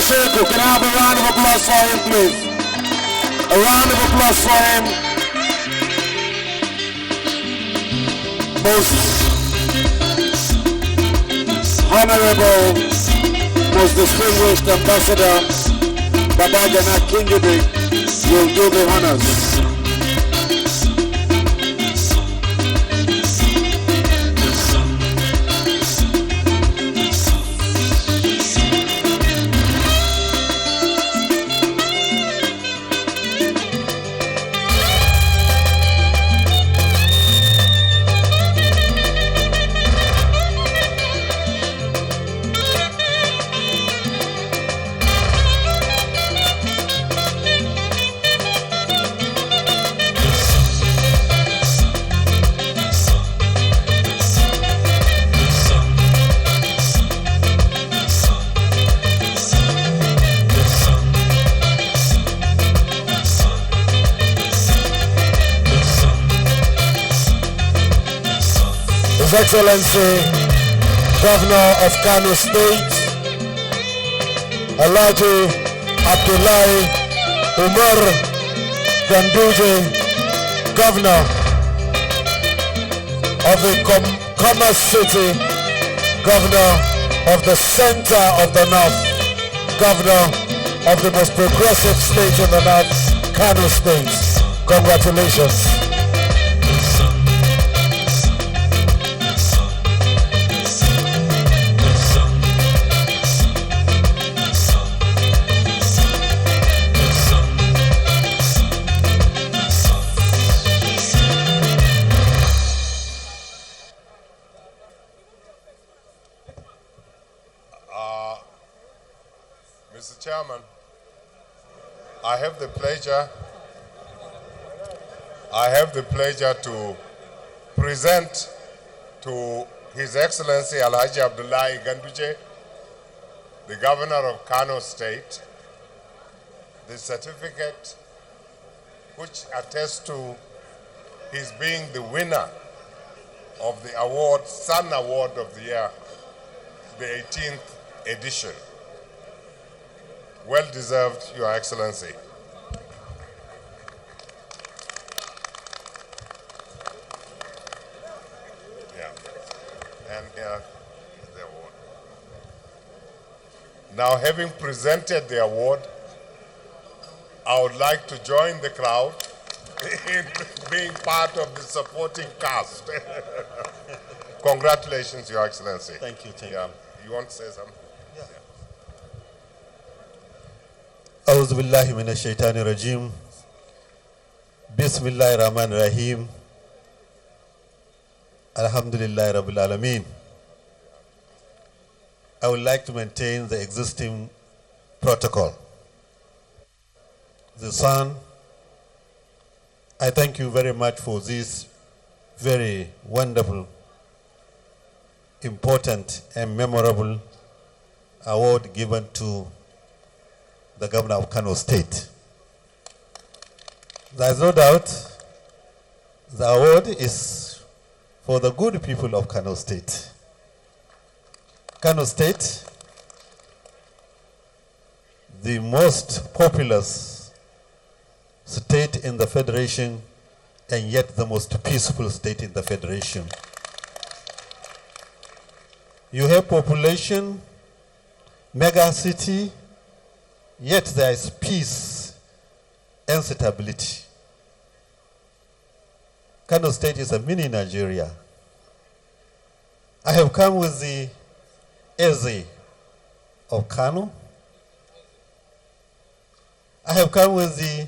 Seku, can I have a round of applause for him, please? A round of applause for him. Most honorable, most distinguished ambassador, Babajana Kingibi, will do the honors. His Excellency, Governor of Kano State, Alhaji Abdullahi Umar Ganduje, Governor of the Commerce City, Governor of the Center of the North, Governor of the most progressive state in the North, Kano State. Congratulations. Mr. Chairman, I have the pleasure to present to His Excellency Alhaji Abdullahi Ganduje, the Governor of Kano State, the certificate which attests to his being the winner of the award, Sun Award of the Year, the 18th edition. Well deserved, Your Excellency. Yeah. And here is the award. Now, having presented the award, I would like to join the crowd in being part of the supporting cast. Congratulations, Your Excellency. Thank you. You want to say something? أعوذ بالله من الشيطان الرجيم بسم الله الرحمن الرحيم الحمد لله رب العالمين. I would like to maintain the existing protocol. The Son, I thank you very much for this very wonderful, important and memorable award given to the Governor of Kano State. There is no doubt the award is for the good people of Kano State. Kano State, the most populous state in the Federation and yet the most peaceful state in the Federation. You have population, mega city, yet there is peace and stability. Kano State is a mini Nigeria. I have come with the Eze of Kano. I have come with the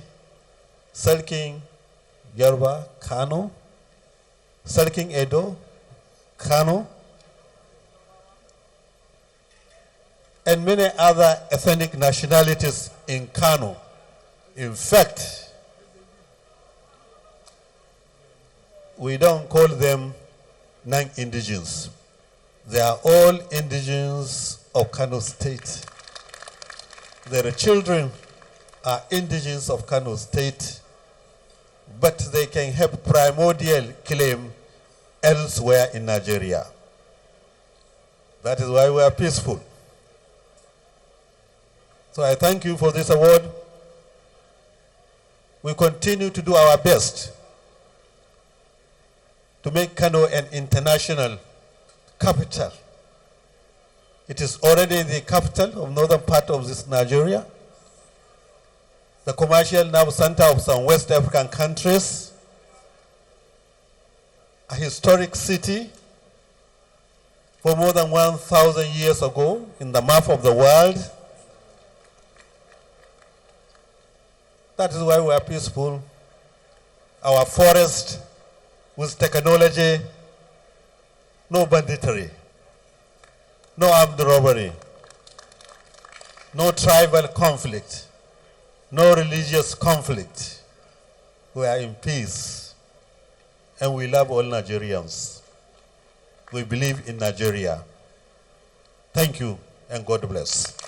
Sarkin Yoruba, Kano, Sarkin Edo, Kano, and many other ethnic nationalities in Kano. In fact, we don't call them non-indigenous. They are all indigenous of Kano State. Their children are indigenous of Kano State, but they can have primordial claim elsewhere in Nigeria. That is why we are peaceful. So I thank you for this award. We continue to do our best to make Kano an international capital. It is already the capital of northern part of this Nigeria, the commercial nerve center of some West African countries, a historic city for more than 1,000 years ago in the map of the world. That is why we are peaceful. Our forest with technology, no banditry, no armed robbery, no tribal conflict, no religious conflict. We are in peace and we love all Nigerians. We believe in Nigeria. Thank you and God bless.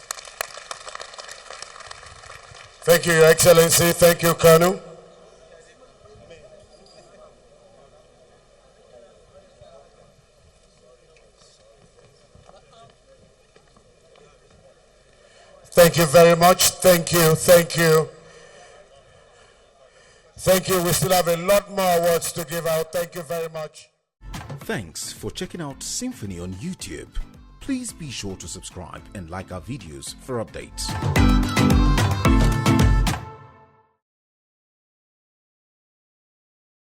Thank you, Your Excellency. Thank you, Kano. Thank you very much. Thank you. Thank you. Thank you. We still have a lot more awards to give out. Thank you very much. Thanks for checking out Symphony on YouTube. Please be sure to subscribe and like our videos for updates.